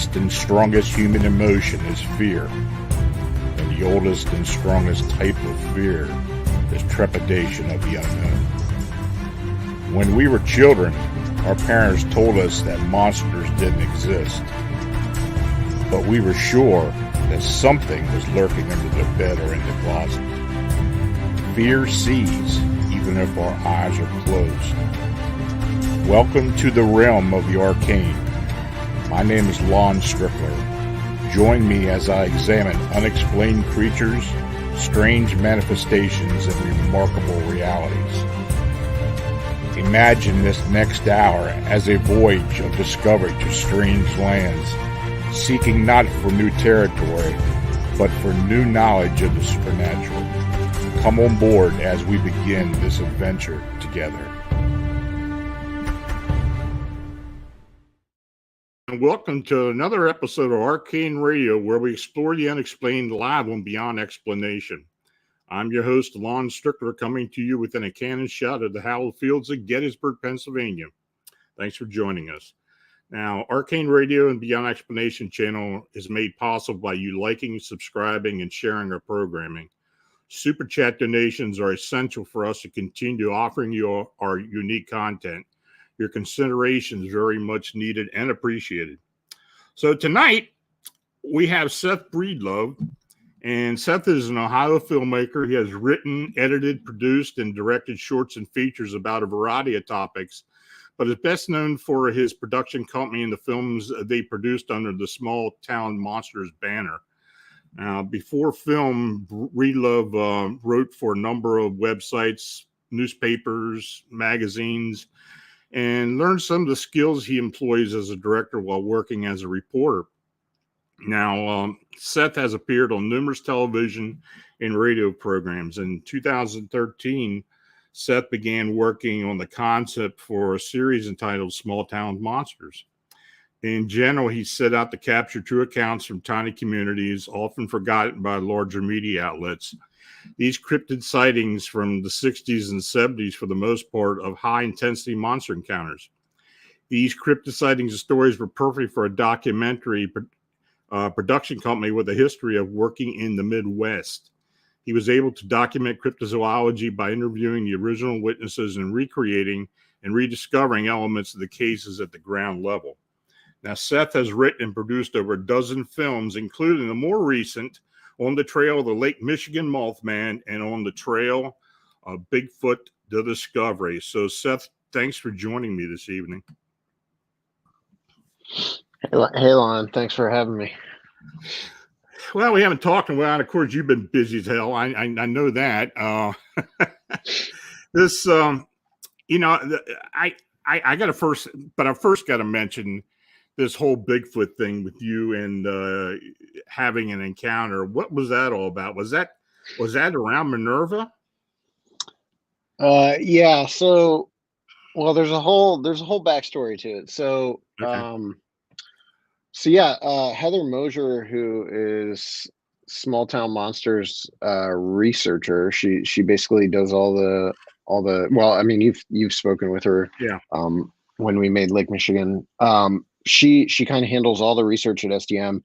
oldest and strongest human emotion is fear. And the oldest and strongest type of fear is trepidation of the unknown. When we were children, our parents told us that monsters didn't exist. But we were sure that something was lurking under the bed or in the closet. Fear sees, even if our eyes are closed. Welcome to the realm of the arcane. My name is Lon Strickler. Join me as I examine unexplained creatures, strange manifestations, and remarkable realities. Imagine this next hour as a voyage of discovery to strange lands, seeking not for new territory, but for new knowledge of the supernatural. Come on board as we begin this adventure together. And welcome to another episode of Arcane Radio, where we explore the unexplained live on Beyond Explanation. I'm your host, Lon Strickler, coming to you within a cannon shot of the hallowed fields of Gettysburg, Pennsylvania. Thanks for joining us. Now, Arcane Radio and Beyond Explanation channel is made possible by you liking, subscribing, and sharing our programming. Super Chat donations are essential for us to continue offering you our unique content. Your consideration is very much needed and appreciated. So tonight, we have Seth Breedlove, and Seth is an Ohio filmmaker. He has written, edited, produced, and directed shorts and features about a variety of topics, but is best known for his production company and the films they produced under the Small Town Monsters banner. Before film, Breedlove wrote for a number of websites, newspapers, magazines, and learned some of the skills he employs as a director while working as a reporter. Now, Seth has appeared on numerous television and radio programs. In 2013, Seth began working on the concept for a series entitled Small Town Monsters. In general, he set out to capture true accounts from tiny communities, often forgotten by larger media outlets. These cryptid sightings from the 60s and 70s, for the most part, of high-intensity monster encounters. These cryptid sightings and stories were perfect for a documentary production company with a history of working in the Midwest. He was able to document cryptozoology by interviewing the original witnesses and recreating and rediscovering elements of the cases at the ground level. Now, Seth has written and produced over a dozen films, including the more recent On the Trail of the Lake Michigan Mothman and On the Trail of Bigfoot, The Discovery. So, Seth, thanks for joining me this evening. Hey, Lon, thanks for having me. Well, we haven't talked in a while. Of course, you've been busy as hell. I know that. This, I got to first, but I first got to mention this whole Bigfoot thing with you and having an encounter. What was that all about? Was that around Minerva? Yeah. So, well, there's a whole backstory to it. So, Okay. Heather Mosier, who is Small Town Monsters researcher, she basically does all the. Well, I mean, you've spoken with her. Yeah. When we made Lake Michigan. She kind of handles all the research at SDM,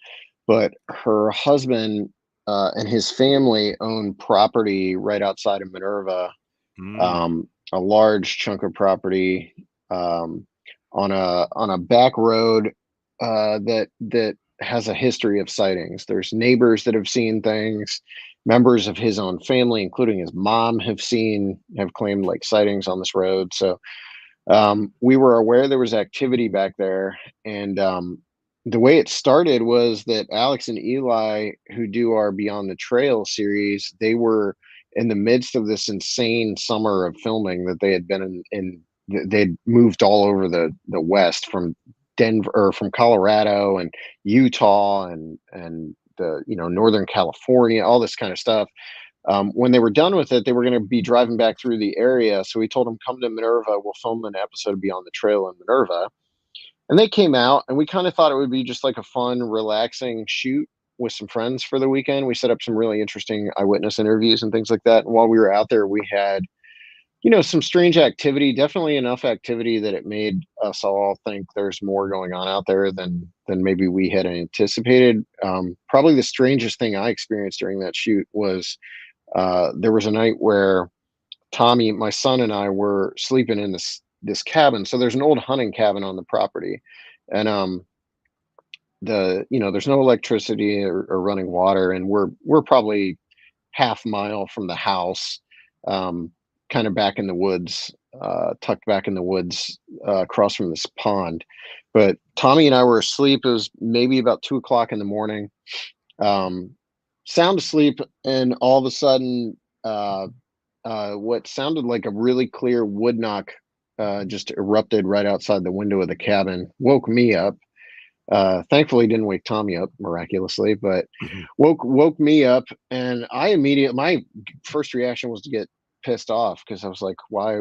but her husband and his family own property right outside of Minerva, a large chunk of property on a back road that has a history of sightings. There's neighbors that have seen things. Members of his own family, including his mom, have claimed like sightings on this road. So we were aware there was activity back there, and the way it started was that Alex and Eli, who do our Beyond the Trail series, they were in the midst of this insane summer of filming that they had been in. They'd moved all over the West, from Denver, or from Colorado and Utah and the Northern California, all this kind of stuff. When they were done with it, they were going to be driving back through the area. So we told them, come to Minerva. We'll film an episode of Beyond the Trail in Minerva. And they came out, and we kind of thought it would be just like a fun, relaxing shoot with some friends for the weekend. We set up some really interesting eyewitness interviews and things like that. And while we were out there, we had some strange activity, definitely enough activity that it made us all think there's more going on out there than maybe we had anticipated. Probably the strangest thing I experienced during that shoot was there was a night where Tommy, my son, and I were sleeping in this cabin. So there's an old hunting cabin on the property, and there's no electricity or running water, and we're probably half mile from the house, kind of back in the woods, tucked back in the woods, across from this pond. But Tommy and I were asleep. It was maybe about 2 o'clock in the morning, sound asleep, and all of a sudden, what sounded like a really clear wood knock just erupted right outside the window of the cabin, woke me up. Thankfully didn't wake Tommy up miraculously, but woke me up, and my first reaction was to get pissed off, because I was like, why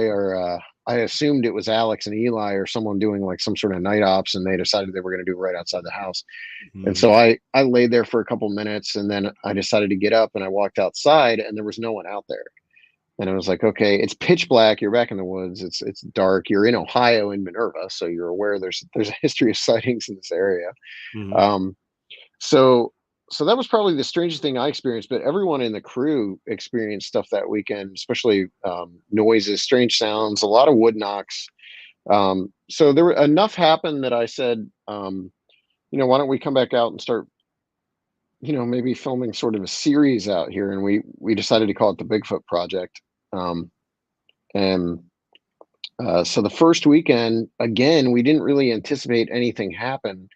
are I assumed it was Alex and Eli or someone doing like some sort of night ops, and they decided they were going to do it right outside the house. And so I laid there for a couple minutes, and then I decided to get up, and I walked outside, and there was no one out there. And I was like, okay, it's pitch black. You're back in the woods. It's dark. You're in Ohio, in Minerva, so you're aware there's a history of sightings in this area. So that was probably the strangest thing I experienced. But everyone in the crew experienced stuff that weekend, especially noises, strange sounds, a lot of wood knocks. So there were enough happened that I said, why don't we come back out and start, maybe filming sort of a series out here. And we decided to call it the Bigfoot Project. So the first weekend, again, we didn't really anticipate anything happening.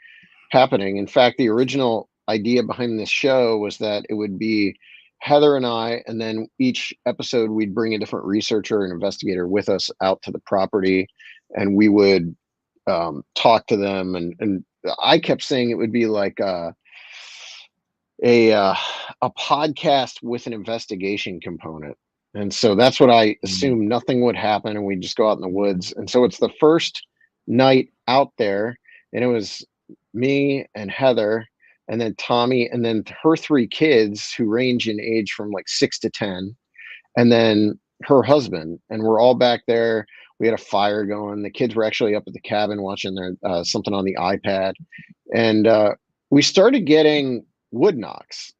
In fact, the original idea behind this show was that it would be Heather and I, and then each episode we'd bring a different researcher and investigator with us out to the property, and we would talk to them. And I kept saying it would be like a podcast with an investigation component. And so that's what I assumed. Nothing would happen, and we'd just go out in the woods. And so it's the first night out there, and it was me and Heather, and then Tommy, and then her 3 kids, who range in age from like 6 to 10, and then her husband. And we're all back there. We had a fire going. The kids were actually up at the cabin watching their something on the iPad, and we started getting wood knocks.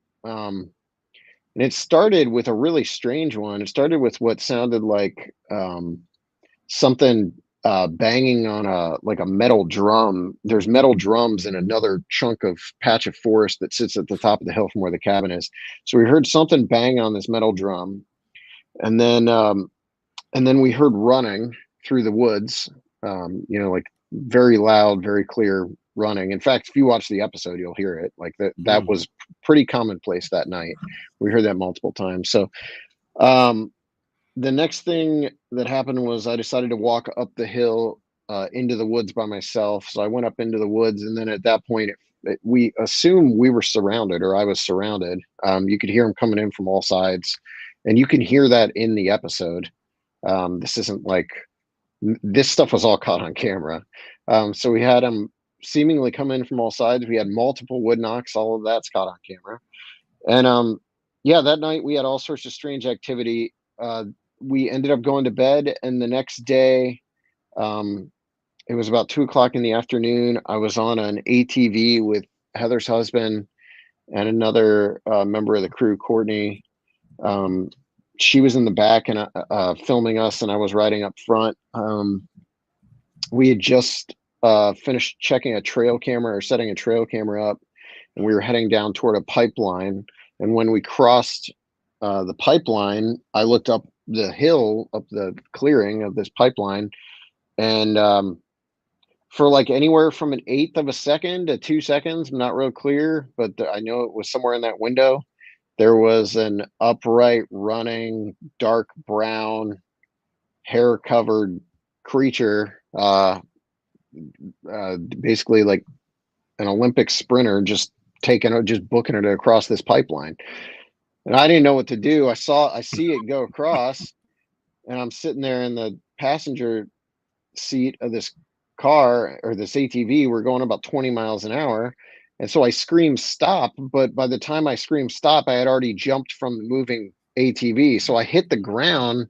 And it started with a really strange one. It started with what sounded like something banging on a metal drum. There's metal drums in another patch of forest that sits at the top of the hill from where the cabin is. So we heard something bang on this metal drum, and then we heard running through the woods. Like very loud, very clear running. In fact, if you watch the episode, you'll hear it. Like that was pretty commonplace that night. We heard that multiple times. So the next thing that happened was I decided to walk up the hill into the woods by myself. So I went up into the woods, and then at that point we assumed we were surrounded, or I was surrounded. You could hear them coming in from all sides, and you can hear that in the episode. This stuff was all caught on camera. So we had them seemingly come in from all sides. We had multiple wood knocks. All of that's caught on camera. And that night we had all sorts of strange activity. We ended up going to bed, and the next day, it was about 2 o'clock in the afternoon. I was on an ATV with Heather's husband and another member of the crew, Courtney. She was in the back and filming us, and I was riding up front. We had just finished checking a trail camera, or setting a trail camera up, and we were heading down toward a pipeline. And when we crossed the pipeline, I looked up the hill, up the clearing of this pipeline, and for like anywhere from an eighth of a second to 2 seconds, I'm not real clear, but I know it was somewhere in that window, there was an upright running, dark brown, hair covered creature, basically like an Olympic sprinter, just booking it across this pipeline. And I didn't know what to do. I see it go across, and I'm sitting there in the passenger seat of this car, or this ATV. We're going about 20 miles an hour. And so I screamed stop, but by the time I screamed stop, I had already jumped from the moving ATV. So I hit the ground,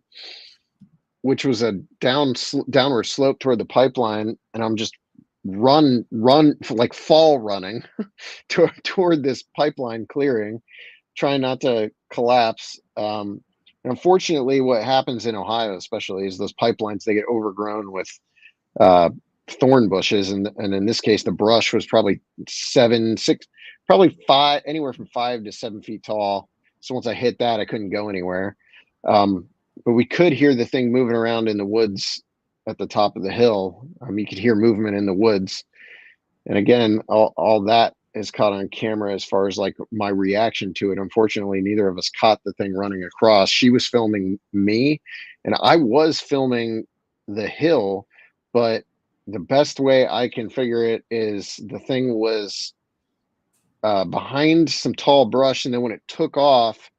which was a downward slope toward the pipeline, and I'm just run like fall running toward this pipeline clearing, trying not to collapse. And unfortunately, what happens in Ohio, especially, is those pipelines, they get overgrown with thorn bushes, and in this case, the brush was probably 5, anywhere from 5 to 7 feet tall. So once I hit that, I couldn't go anywhere. But we could hear the thing moving around in the woods at the top of the hill. You could hear movement in the woods, and again, all that is caught on camera as far as like my reaction to it. Unfortunately, neither of us caught the thing running across. She was filming me, and I was filming the hill, but the best way I can figure it is the thing was behind some tall brush, and then when it took off,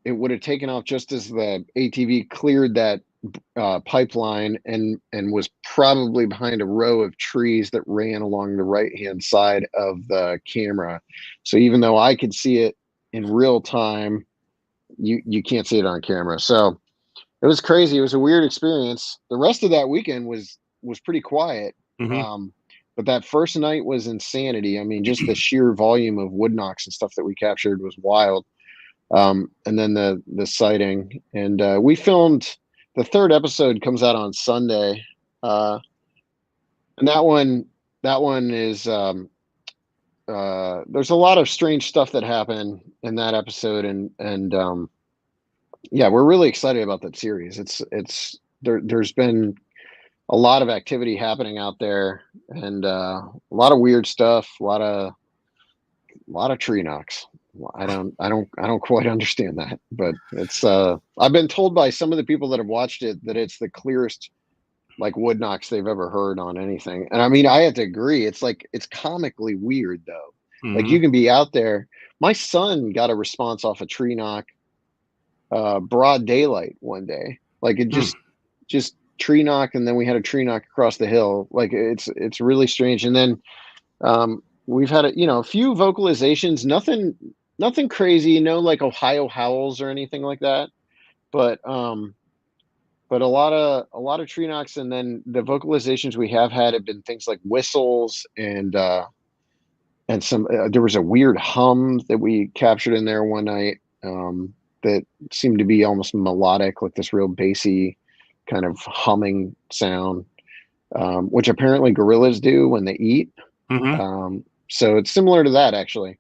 it would have taken off just as the ATV cleared that pipeline, and was probably behind a row of trees that ran along the right-hand side of the camera. So even though I could see it in real time, you can't see it on camera. So it was crazy. It was a weird experience. The rest of that weekend was pretty quiet. But that first night was insanity. I mean, just the sheer volume of wood knocks and stuff that we captured was wild. And then the sighting, and we filmed. The third episode comes out on Sunday, and that one is there's a lot of strange stuff that happened in that episode, and yeah, we're really excited about that series. There's been a lot of activity happening out there, and a lot of weird stuff, a lot of tree knocks. I don't quite understand that, but it's I've been told by some of the people that have watched it that it's the clearest like wood knocks they've ever heard on anything. And I mean, I have to agree, it's comically weird though. Like you can be out there. My son got a response off a tree knock broad daylight one day. Like it just tree knock, and then we had a tree knock across the hill. Like it's really strange. And then we've had a few vocalizations, nothing crazy, no like Ohio howls or anything like that, but a lot of tree knocks. And then the vocalizations we have had have been things like whistles, and some there was a weird hum that we captured in there one night that seemed to be almost melodic, like this real bassy kind of humming sound, which apparently gorillas do when they eat. So it's similar to that, actually.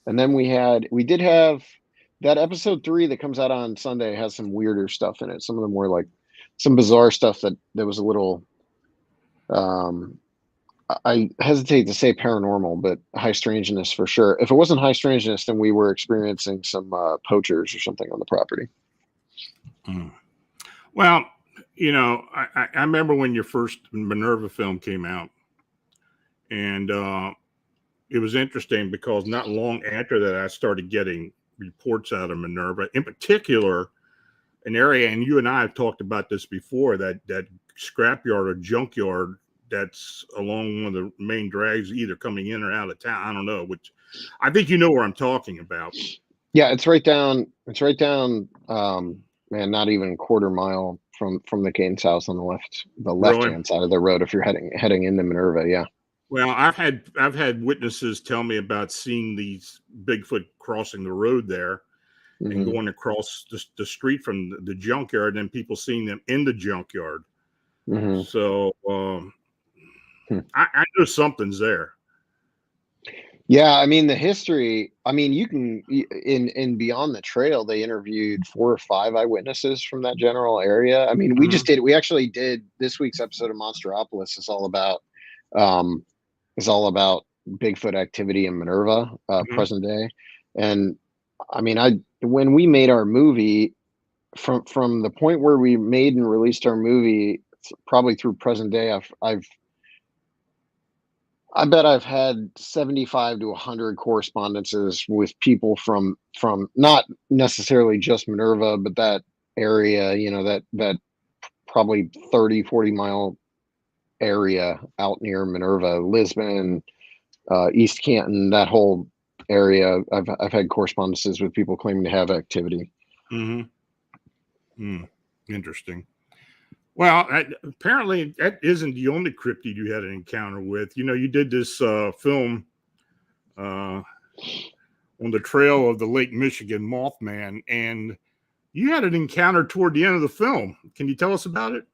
And then we did have that episode 3 that comes out on Sunday has some weirder stuff in it. Some of them were like some bizarre stuff that was a little, I hesitate to say paranormal, but high strangeness for sure. If it wasn't high strangeness, then we were experiencing some poachers or something on the property. Well, I remember when your first Minerva film came out, and it was interesting because not long after that, I started getting reports out of Minerva, in particular, an area, and you and I have talked about this before, that scrapyard or junkyard that's along one of the main drags, either coming in or out of town. I don't know, which I think you know where I'm talking about. Yeah, it's right down, man, not even a quarter mile from the Kane's house on the left-hand side of the road if you're heading into Minerva. Yeah. Well, I've had witnesses tell me about seeing these Bigfoot crossing the road there and going across the street from the junkyard, and people seeing them in the junkyard. So I know something's there. Yeah, I mean the history. I mean, you can in Beyond the Trail, they interviewed 4 or 5 eyewitnesses from that general area. I mean, we actually did this week's episode of Monsteropolis is all about Bigfoot activity in Minerva, present day. And I mean, when we made our movie, from the point where we made and released our movie, probably through present day, I bet I've had 75 to 100 correspondences with people from not necessarily just Minerva, but that area, that probably 30, 40 mile area out near Minerva, Lisbon, East Canton, that whole area. I've had correspondences with people claiming to have activity. Interesting. Well, apparently that isn't the only cryptid you had an encounter with. You did this film on the trail of the Lake Michigan Mothman, and you had an encounter toward the end of the film. Can you tell us about it?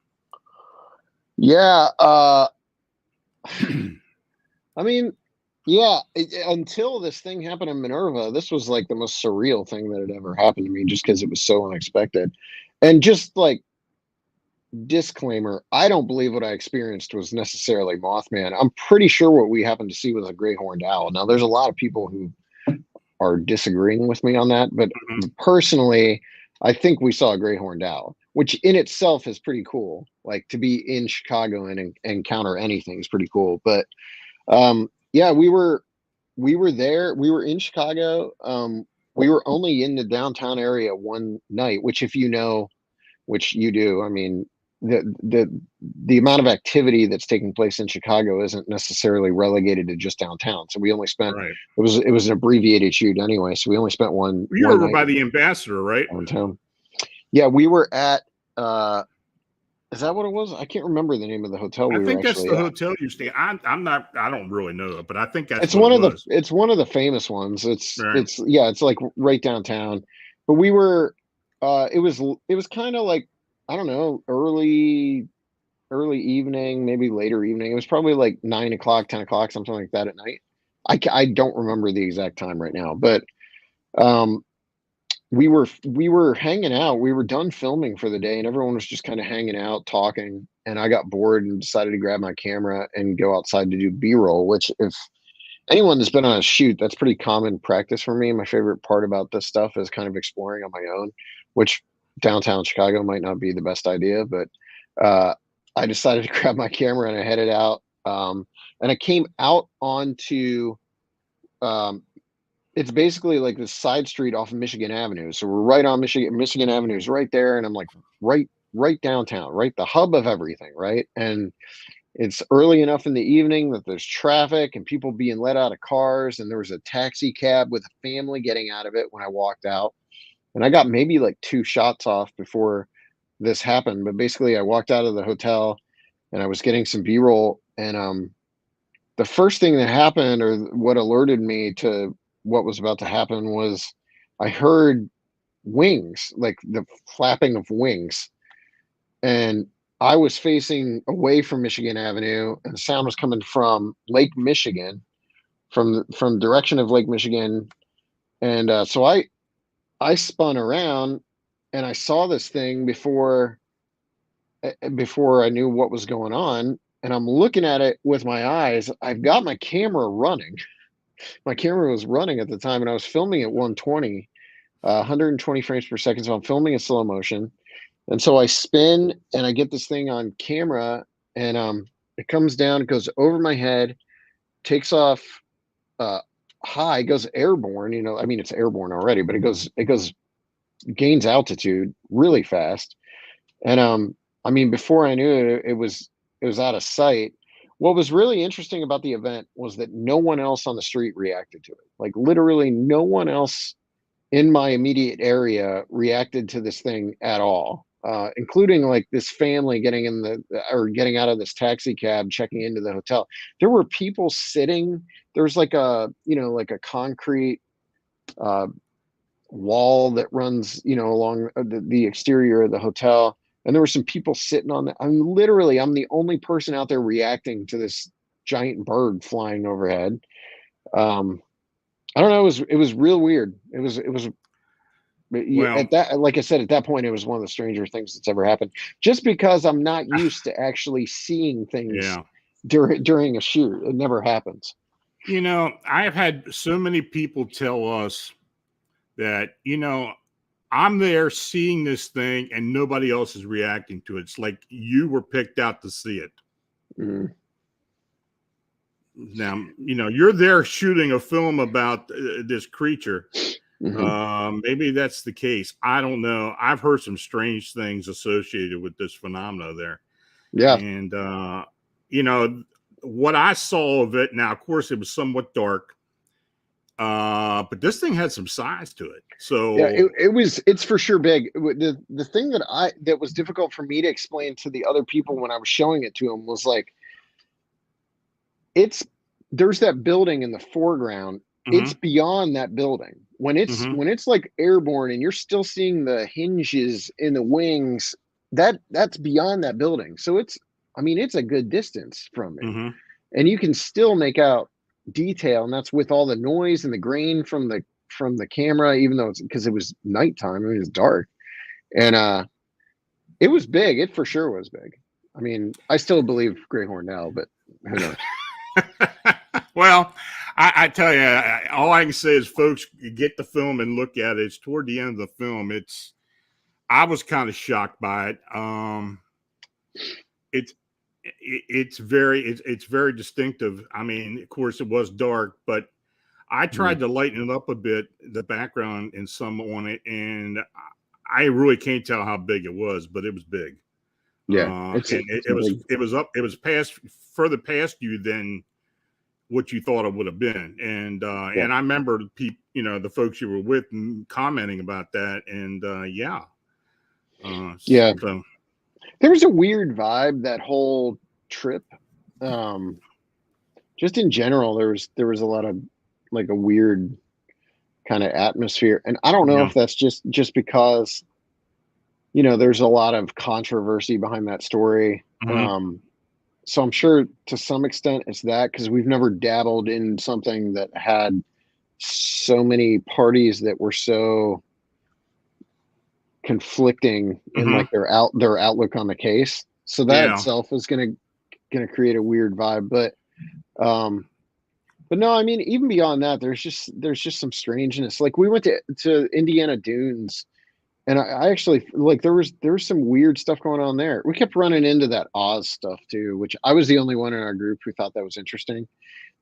Yeah. I mean, yeah, until this thing happened in Minerva, this was like the most surreal thing that had ever happened to me, just because it was so unexpected. And just like, disclaimer, I don't believe what I experienced was necessarily Mothman. I'm pretty sure what we happened to see was a gray horned owl. Now, there's a lot of people who are disagreeing with me on that, but personally, I think we saw a gray horned owl, which in itself is pretty cool. Like, to be in Chicago and encounter anything is pretty cool. But yeah, we were there. We were in Chicago. We were only in the downtown area one night, which, if you know, which you do, I mean, the amount of activity that's taking place in Chicago isn't necessarily relegated to just downtown. So we only spent it was an abbreviated shoot anyway. So we only spent one. You were over by the Ambassador, right? Downtown. Yeah, we were at. Is that what it was? I can't remember the name of the hotel. I think that's the hotel you stay. I don't really know it, but I think that's it's one of the famous ones. It's like right downtown. But we were. It was kind of like, I don't know, early evening, maybe later evening. It was probably like 9 o'clock, 10 o'clock, something like that at night. I don't remember the exact time right now, but we were hanging out. We were done filming for the day, and everyone was just kind of hanging out, talking. And I got bored and decided to grab my camera and go outside to do B-roll, which, if anyone that's been on a shoot, that's pretty common practice for me. My favorite part about this stuff is kind of exploring on my own, which downtown Chicago might not be the best idea, but I decided to grab my camera and I headed out. And I came out onto, it's basically like this side street off of Michigan Avenue. So we're right on Michigan Avenue is right there. And I'm like right downtown, right? The hub of everything, right? And it's early enough in the evening that there's traffic and people being let out of cars. And there was a taxi cab with a family getting out of it when I walked out. And I got maybe like 2 shots off before this happened. But basically, I walked out of the hotel and I was getting some B-roll. And the first thing that happened, or what alerted me to what was about to happen, was I heard wings, like the flapping of wings. And I was facing away from Michigan Avenue, and the sound was coming from Lake Michigan, from direction of Lake Michigan. And so I spun around and I saw this thing before I knew what was going on. And I'm looking at it with my eyes. I've got my camera running. My camera was running at the time, and I was filming at 120 frames per second. So I'm filming in slow motion. And so I spin and I get this thing on camera, and it comes down, it goes over my head, takes off high, goes airborne. I mean, it's airborne already, but it gains altitude really fast. And I mean, before I knew it, it was out of sight. What was really interesting about the event was that no one else on the street reacted to it. Like, literally no one else in my immediate area reacted to this thing at all, including like this family getting out of this taxi cab, checking into the hotel. There were people sitting. There was like a concrete wall that runs, along the exterior of the hotel. And there were some people sitting on that. I mean, literally, I'm the only person out there reacting to this giant bird flying overhead. I don't know. It was real weird. It was at that, like I said, at that point, it was one of the stranger things that's ever happened, just because I'm not used to actually seeing things during a shoot. It never happens. I have had so many people tell us that, I'm there seeing this thing and nobody else is reacting to it. It's like you were picked out to see it. Mm-hmm. Now, you're there shooting a film about this creature. Mm-hmm. Maybe that's the case. I don't know. I've heard some strange things associated with this phenomena there. Yeah. And, what I saw of it, now, of course, it was somewhat dark. But this thing had some size to it. So Yeah, it's for sure big. The thing that was difficult for me to explain to the other people when I was showing it to them was like, there's that building in the foreground. It's beyond that building. When it's like airborne and you're still seeing the hinges in the wings, that's beyond that building. So it's a good distance from me. And you can still make out detail, and that's with all the noise and the grain from the camera, even though because it was nighttime, it was dark. And it was big. It for sure was big. I mean, I still believe Great Horned Owl, but who knows? Well, I tell you, all I can say is, folks, get the film and look at it. It's toward the end of the film. I was kind of shocked by it. It's very distinctive. I mean, of course, it was dark, but I tried to lighten it up a bit, the background and some on it, and I really can't tell how big it was, but it was big. Yeah, it was further past you than what you thought it would have been, and I remember the folks you were with commenting about that, and So. There was a weird vibe that whole trip. Just in general, there was a lot of like a weird kind of atmosphere, and I don't know if that's just because there's a lot of controversy behind that story. So I'm sure to some extent it's that, because we've never dabbled in something that had so many parties that were so conflicting in like their outlook on the case. So that itself is gonna create a weird vibe. But no, I mean, even beyond that, there's just some strangeness. Like we went to Indiana Dunes, and I actually like there was some weird stuff going on there. We kept running into that Oz stuff too, which I was the only one in our group who thought that was interesting.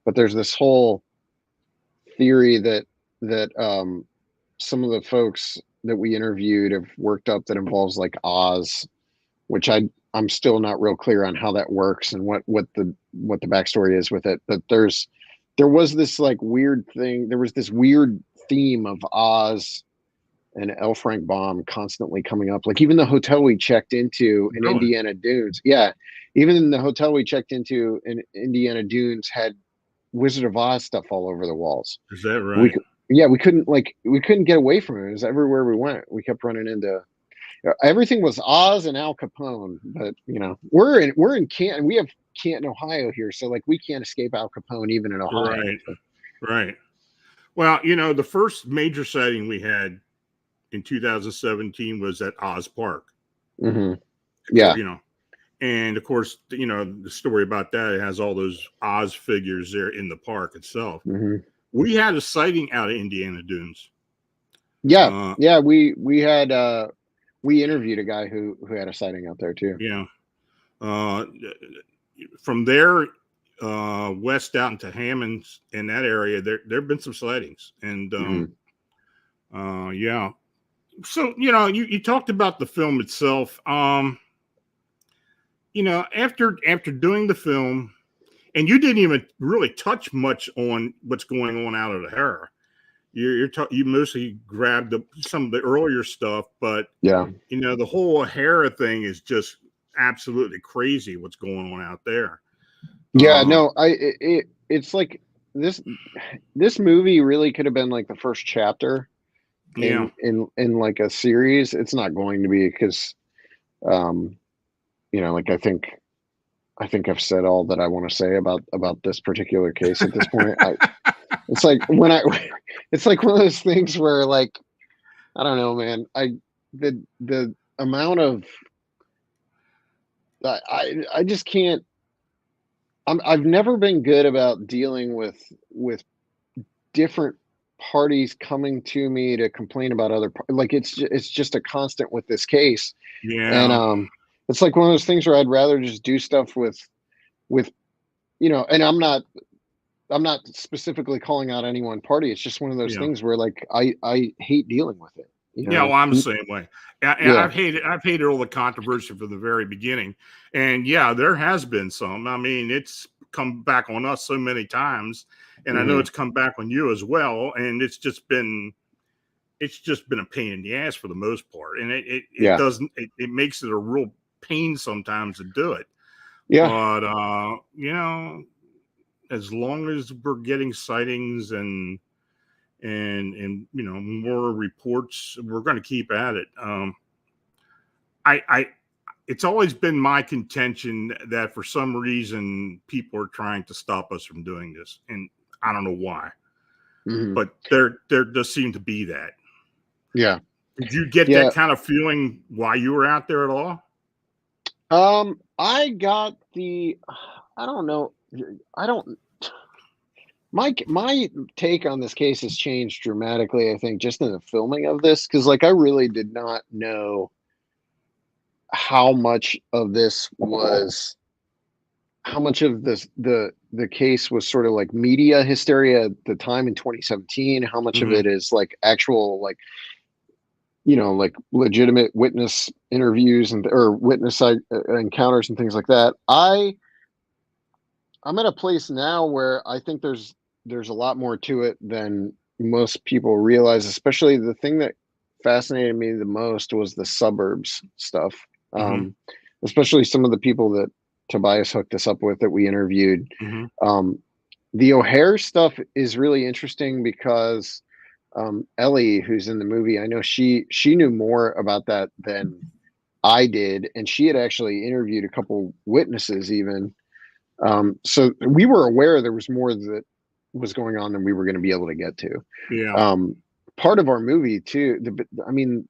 But there's this whole theory that some of the folks that we interviewed have worked up that involves like Oz, which I'm still not real clear on how that works and what the backstory is with it. But there was this like weird thing. There was this weird theme of Oz and L. Frank Baum constantly coming up. Like even the hotel we checked into in Indiana Dunes. Yeah. Even in the hotel we checked into in Indiana Dunes had Wizard of Oz stuff all over the walls. Is that right? We couldn't get away from it. It was everywhere we went. We kept running into everything was Oz and Al Capone. But we're in Canton. We have Canton, Ohio here, so like we can't escape Al Capone even in Ohio. Right. Well, the first major sighting we had in 2017 was at Oz Park. Yeah. And of course, the story about that, it has all those Oz figures there in the park itself. We had a sighting out of Indiana Dunes. Yeah. We had we interviewed a guy who had a sighting out there too. Yeah. From there west out into Hammonds in that area, there have been some sightings. And so you talked about the film itself. After doing the film, and you didn't even really touch much on what's going on out of the Hera. You mostly grabbed some of the earlier stuff, but the whole Hera thing is just absolutely crazy. What's going on out there? Yeah, no, it's like this movie really could have been like the first chapter in like a series. It's not going to be, because like I think I've said all that I want to say about this particular case at this point. It's like it's like one of those things where, like, I don't know, man. The amount of I just can't. I've never been good about dealing with different parties coming to me to complain about other. Like it's just a constant with this case. Yeah. And it's like one of those things where I'd rather just do stuff with and I'm not specifically calling out any one party. It's just one of those things where like I hate dealing with it. Yeah, well, I'm the same way. Yeah. I've hated all the controversy from the very beginning, and yeah, there has been some. I mean, it's come back on us so many times, and I know it's come back on you as well. And it's just been a pain in the ass for the most part, and it doesn't it makes it a real pain sometimes to do it. Yeah. But as long as we're getting sightings and more reports, we're going to keep at it. It's always been my contention that for some reason people are trying to stop us from doing this, and I don't know why, but there does seem to be that. Yeah. Did you get that kind of feeling while you were out there at all? I got I don't know. My take on this case has changed dramatically, I think, just in the filming of this, because like I really did not know how much of this was the case was sort of like media hysteria at the time in 2017, how much of it is like actual like like legitimate witness interviews or witness encounters and things like that. I'm at a place now where I think there's a lot more to it than most people realize, especially the thing that fascinated me the most was the suburbs stuff. Especially some of the people that Tobias hooked us up with that we interviewed. The O'Hare stuff is really interesting because Ellie, who's in the movie, I know she knew more about that than I did, and she had actually interviewed a couple witnesses even. So we were aware there was more that was going on than we were going to be able to get to. Yeah. Part of our movie too, I mean,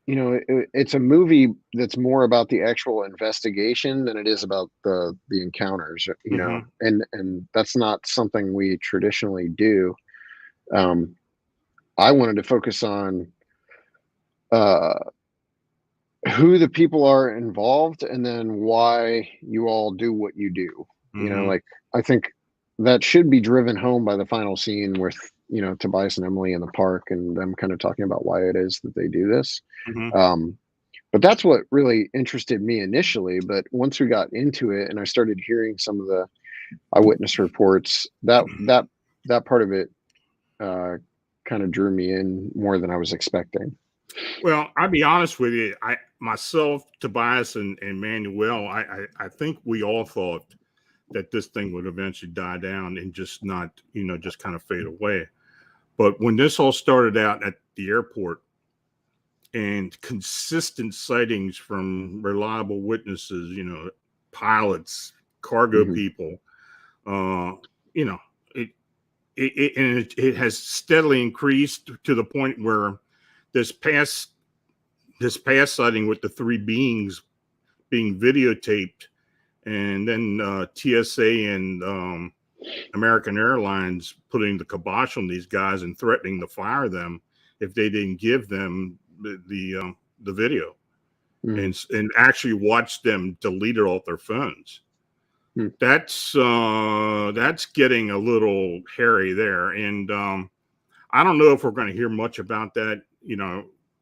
it's a movie that's more about the actual investigation than it is about the encounters, and that's not something we traditionally do. I wanted to focus on who the people are involved and then why you all do what you do. Like I think that should be driven home by the final scene with Tobias and Emily in the park and them kind of talking about why it is that they do this. But that's what really interested me initially. But once we got into it and I started hearing some of the eyewitness reports, that part of it kind of drew me in more than I was expecting. Well, I'll be honest with you. Myself, Tobias, and Manuel, I think we all thought that this thing would eventually die down and just not, just kind of fade away. But when this all started out at the airport and consistent sightings from reliable witnesses, pilots, cargo people, it has steadily increased to the point where this past sighting with the three beings being videotaped, and then TSA and American Airlines putting the kibosh on these guys and threatening to fire them if they didn't give them the video, and actually watch them delete it off their phones. That's getting a little hairy there, and I don't know if we're going to hear much about that.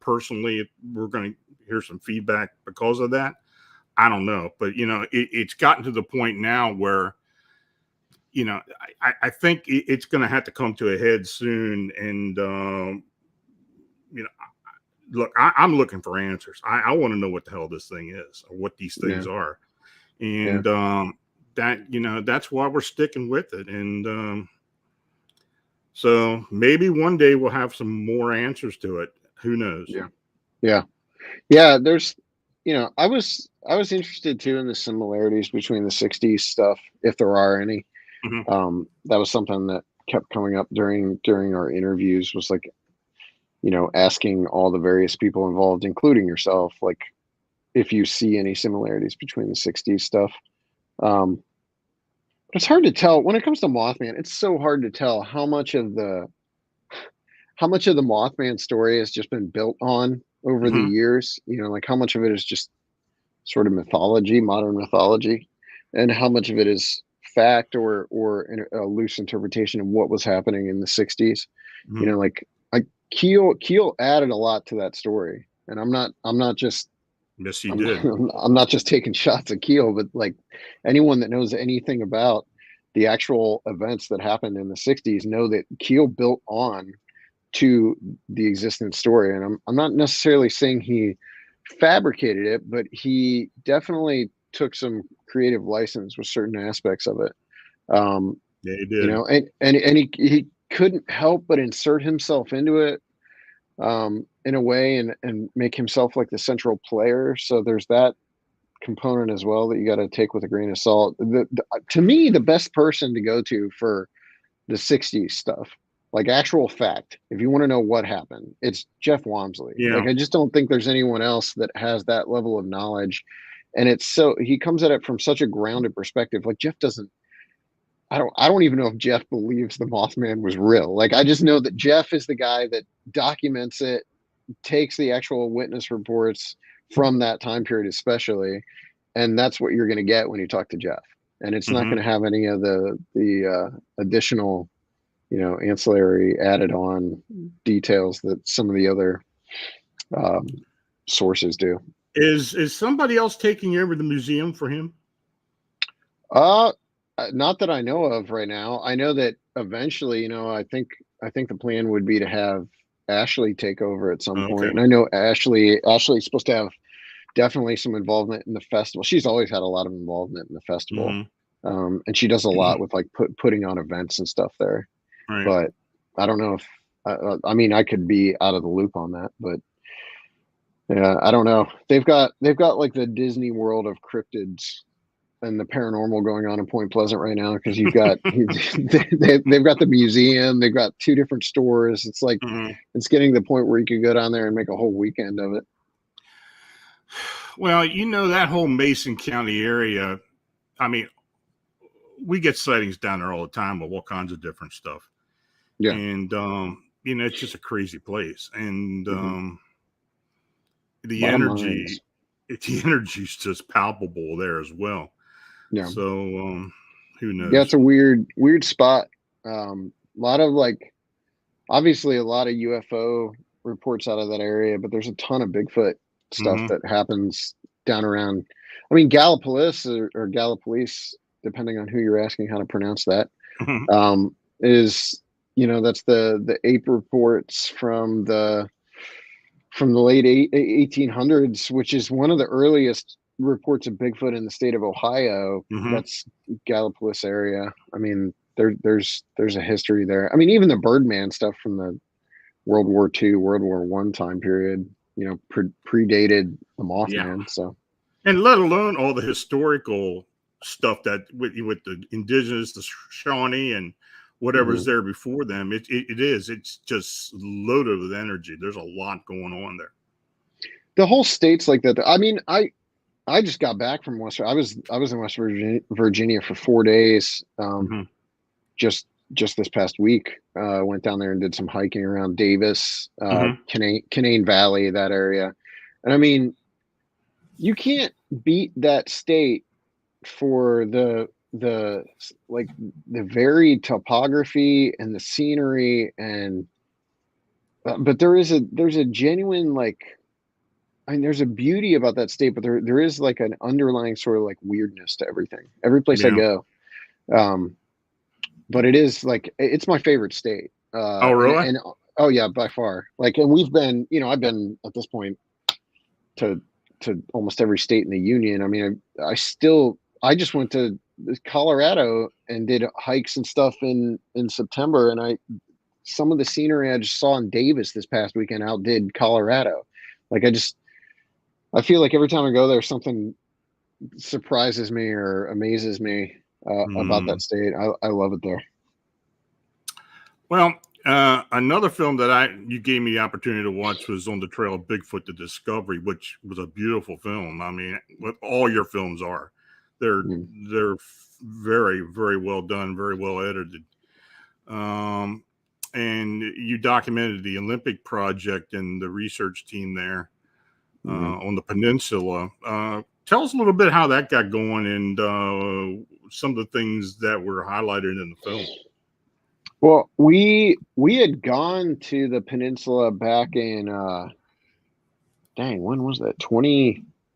Personally, we're going to hear some feedback because of that. I don't know, but it's gotten to the point now where I think it's going to have to come to a head soon, and look, I'm looking for answers. I want to know what the hell this thing is or what these things are, and that's why we're sticking with it. And so maybe one day we'll have some more answers to it. Who knows? Yeah. There's, I was interested too in the similarities between the 60s stuff, if there are any. That was something that kept coming up during our interviews, was like, asking all the various people involved, including yourself, like if you see any similarities between the 60s stuff. But it's hard to tell when it comes to Mothman. It's so hard to tell how much of the Mothman story has just been built on over the years, like how much of it is just sort of mythology, modern mythology, and how much of it is fact or a loose interpretation of what was happening in the 60s. Like Keel added a lot to that story, and I'm not just Yes, he did. I'm not just taking shots at Keel, but like anyone that knows anything about the actual events that happened in the 60s know that Keel built on to the existing story. And I'm not necessarily saying he fabricated it, but he definitely took some creative license with certain aspects of it. Yeah, he did. And he couldn't help but insert himself into it in a way and make himself like the central player. So there's that component as well that you got to take with a grain of salt. To me, the best person to go to for the 60s stuff, like actual fact, if you want to know what happened, it's Jeff Wamsley. Yeah. Like, I just don't think there's anyone else that has that level of knowledge. And he comes at it from such a grounded perspective. Like Jeff doesn't, I don't even know if Jeff believes the Mothman was real. Like, I just know that Jeff is the guy that documents it, takes the actual witness reports from that time period, especially. And that's what you're going to get when you talk to Jeff. And it's not going to have any of the additional, ancillary added on details that some of the other sources do. Is somebody else taking over the museum for him? Not that I know of right now. I know that eventually, I think the plan would be to have Ashley take over at some point. And I know Ashley's supposed to have definitely some involvement in the festival. She's always had a lot of involvement in the festival. And she does a lot with like putting on events and stuff there. Right. But I don't know if I could be out of the loop on that, but yeah, I don't know. They've got like the Disney World of cryptids and the paranormal going on in Point Pleasant right now, because you've got they've got the museum, they've got 2 different stores. It's like it's getting to the point where you could go down there and make a whole weekend of it. Well, that whole Mason County area, I mean, we get sightings down there all the time of all kinds of different stuff. Yeah. And it's just a crazy place. And the energy is just palpable there as well. Yeah. So who knows? Yeah, it's a weird spot. A lot of obviously a lot of UFO reports out of that area, but there's a ton of Bigfoot stuff that happens down around. I mean, Gallipolis or Gallipolis, depending on who you're asking how to pronounce that, is that's the ape reports from the late 1800s, which is one of the earliest reports of Bigfoot in the state of Ohio. That's Gallipolis area. I mean, there's a history there. I mean, even the Birdman stuff from the World War II, World War I time period, predated the Mothman. Yeah. So, and let alone all the historical stuff that with the indigenous, the Shawnee, and whatever's there before them. It's just loaded with energy. There's a lot going on there. The whole state's like that. I mean, I just got back from I was in West Virginia for 4 days. Just this past week, went down there and did some hiking around Davis, Canaan Valley, that area. And I mean, you can't beat that state for the varied topography and the scenery, and but there's a genuine there's a beauty about that state, but there is like an underlying sort of like weirdness to everything. Every place I go. But it is it's my favorite state. Oh, really? And oh yeah, by far. And we've been, I've been at this point to almost every state in the union. I mean, I just went to Colorado and did hikes and stuff in September, and some of the scenery I just saw in Davis this past weekend outdid Colorado. I feel like every time I go there, something surprises me or amazes me about that state. I love it there. Well, another film that you gave me the opportunity to watch was On the Trail of Bigfoot: The Discovery, which was a beautiful film. I mean, what all your films are, they're very, very well done, very well edited. And you documented the Olympic project and the research team there on the peninsula. Tell us a little bit how that got going and some of the things that were highlighted in the film. Well, we had gone to the peninsula back in when was that?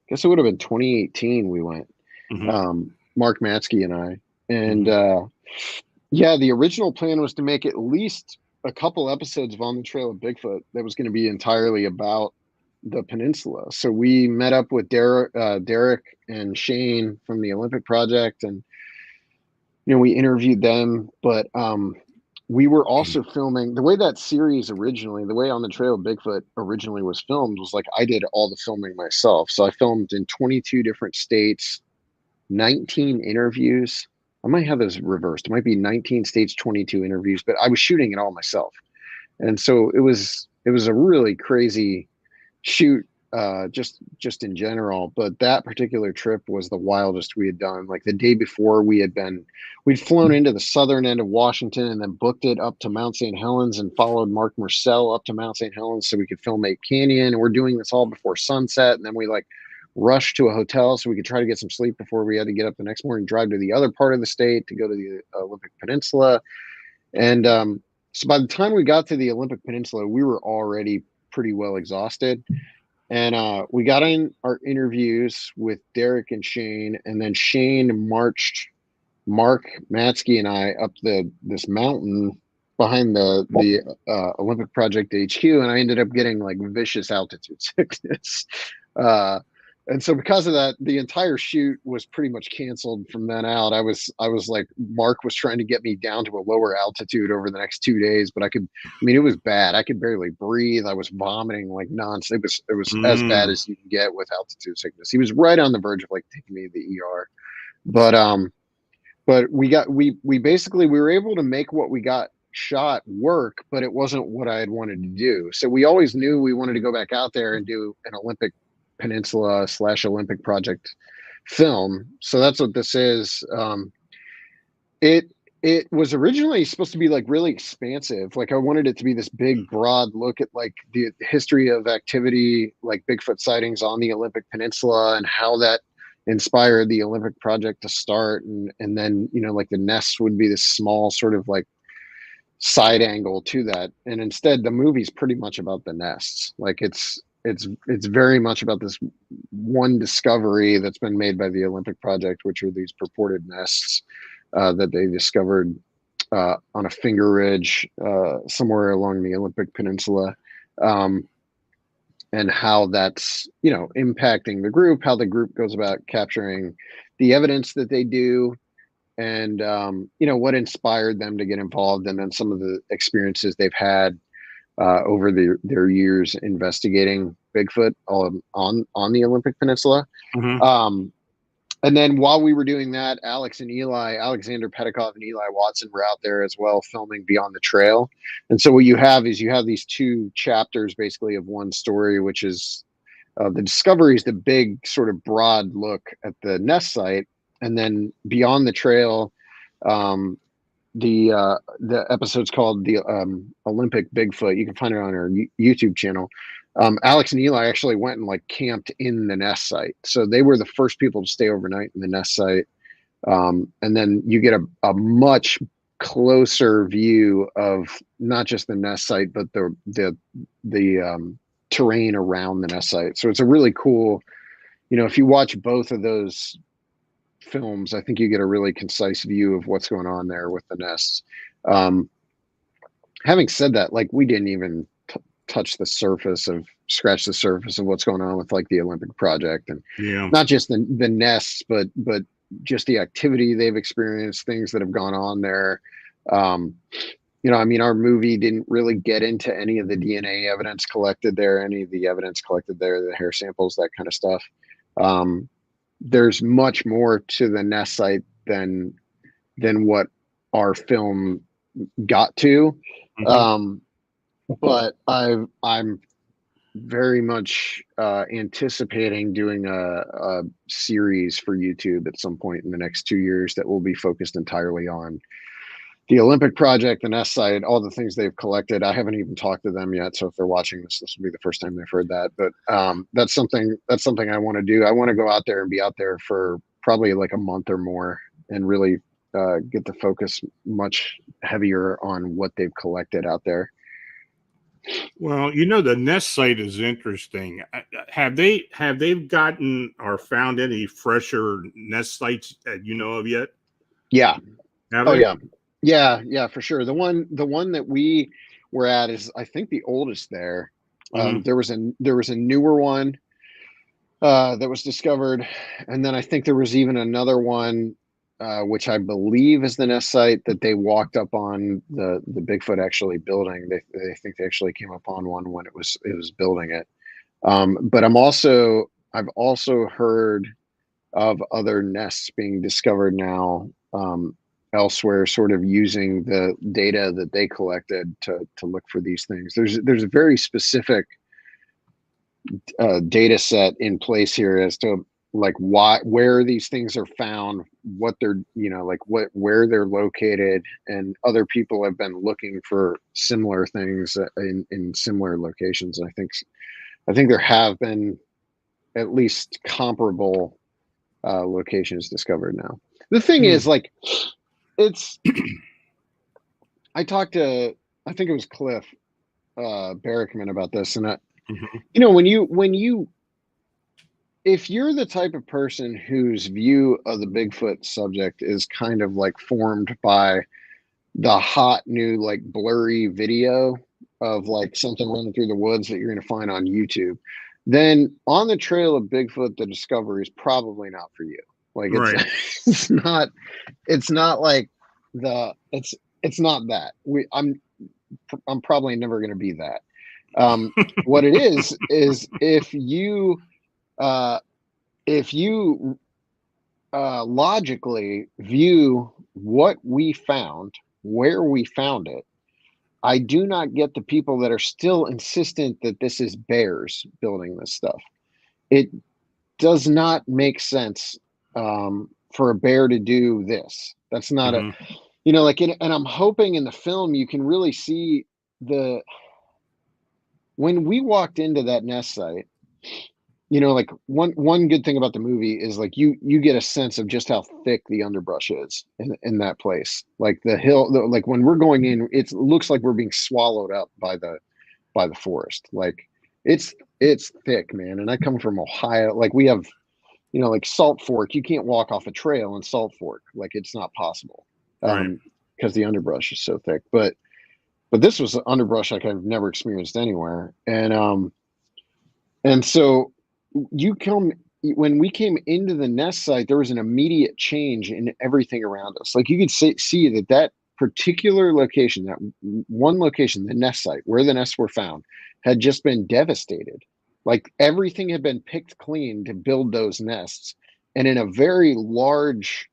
Guess it would have been 2018 we went. Mark Matsky and I. And yeah, the original plan was to make at least a couple episodes of On the Trail of Bigfoot that was going to be entirely about the peninsula. So we met up with Derek and Shane from the Olympic Project, and we interviewed them, but we were also filming the way that series originally, the way On the Trail of Bigfoot originally was filmed was like I did all the filming myself. So I filmed in 22 different states, 19 interviews. I might have those reversed. It might be 19 states, 22 interviews, but I was shooting it all myself. And so it was a really crazy shoot, just in general. But that particular trip was the wildest we had done. Like the day before we'd flown into the southern end of Washington and then booked it up to Mount St. Helens and followed Mark Marcel up to Mount St. Helens so we could film Ape Canyon. And we're doing this all before sunset. And then we rushed to a hotel so we could try to get some sleep before we had to get up the next morning, drive to the other part of the state to go to the Olympic Peninsula. And so by the time we got to the Olympic Peninsula, we were already pretty well exhausted. And we got in our interviews with Derek and Shane, and then Shane marched Mark Matsky and I up this mountain behind the Olympic Project HQ, and I ended up getting like vicious altitude sickness. And so because of that, the entire shoot was pretty much canceled from then out. I was like, Mark was trying to get me down to a lower altitude over the next 2 days, but it was bad. I could barely breathe. I was vomiting like nonstop. It was as bad as you can get with altitude sickness. He was right on the verge of like taking me to the ER. But we basically were able to make what we got shot work, but it wasn't what I had wanted to do. So we always knew we wanted to go back out there and do an Olympic Peninsula / Olympic Project film. So that's what this is. It was originally supposed to be like really expansive. Like I wanted it to be this big, broad look at like the history of activity, like Bigfoot sightings on the Olympic Peninsula and how that inspired the Olympic Project to start. And then, like the nests would be this small sort of like side angle to that. And instead the movie's pretty much about the nests. Like it's very much about this one discovery that's been made by the Olympic Project, which are these purported nests that they discovered on a finger ridge somewhere along the Olympic Peninsula, and how that's impacting the group, how the group goes about capturing the evidence that they do, and what inspired them to get involved, and then some of the experiences they've had over their years investigating Bigfoot on the Olympic Peninsula. And then while we were doing that, Alexander Petikoff and Eli Watson were out there as well filming Beyond the Trail. And so what you have is these two chapters basically of one story, which is the discovery is the big sort of broad look at the nest site. And then Beyond the Trail, the episode's called the Olympic Bigfoot. You can find it on our YouTube channel. Alex and Eli actually went and like camped in the nest site, so they were the first people to stay overnight in the nest site. And then you get a much closer view of not just the nest site, but the terrain around the nest site. So it's a really cool. If you watch both of those films, I think you get a really concise view of what's going on there with the nests. Having said that, like we didn't even scratch the surface of what's going on with like the Olympic Project, and not just the nests, but just the activity they've experienced, things that have gone on there. Our movie didn't really get into any of the DNA evidence collected there, the hair samples, that kind of stuff. There's much more to the nest site than what our film got to. But I'm very much anticipating doing a series for YouTube at some point in the next 2 years that will be focused entirely on the Olympic Project, the nest site, all the things they've collected. I haven't even talked to them yet, so if they're watching this will be the first time they've heard that. But that's something I want to do. I want to go out there and be out there for probably like a month or more and really get the focus much heavier on what they've collected out there. Well, you know, the nest site is interesting. Have they gotten or found any fresher nest sites that you know of yet? Yeah. Have Oh they? yeah, for sure. The one that we were at is, I think, the oldest there. Mhm. There was a newer one that was discovered, and then I think there was even another one, which I believe is the nest site that they walked up on the Bigfoot actually building. They think they actually came upon one when it was building it. But I've also heard of other nests being discovered now, elsewhere, sort of using the data that they collected to look for these things. There's a very specific data set in place here as to like where these things are found, what they're, like where they're located, and other people have been looking for similar things in similar locations. And I think there have been at least comparable locations discovered now. The thing is, like, it's I talked to, I think it was Cliff Barrickman about this, and Mhm. when you if you're the type of person whose view of the Bigfoot subject is kind of like formed by the hot new, like, blurry video of like something running through the woods that you're going to find on YouTube, then On the Trail of Bigfoot: The Discovery is probably not for you. Like, it's Right. it's not like it's not that. I'm probably never going to be that. What it is uh, if you logically view what we found, where we found it, I do not get the people that are still insistent that this is bears building this stuff. It does not make sense, for a bear to do this. That's not a, Mhm. like, and I'm hoping in the film you can really see the, when we walked into that nest site, like, one good thing about the movie is, like, you get a sense of just how thick the underbrush is in that place. Like the hill, like when we're going in, it looks like we're being swallowed up by the forest. Like, it's thick, man. And I come from Ohio. Like, we have, like Salt Fork. You can't walk off a trail in Salt Fork. Like, it's not possible, Right. because the underbrush is so thick. But this was underbrush like I've never experienced anywhere. And so you come when we came into the nest site, there was an immediate change in everything around us. Like, you could see that particular location, that one location, the nest site where the nests were found, had just been devastated. Like, everything had been picked clean to build those nests, and in a very large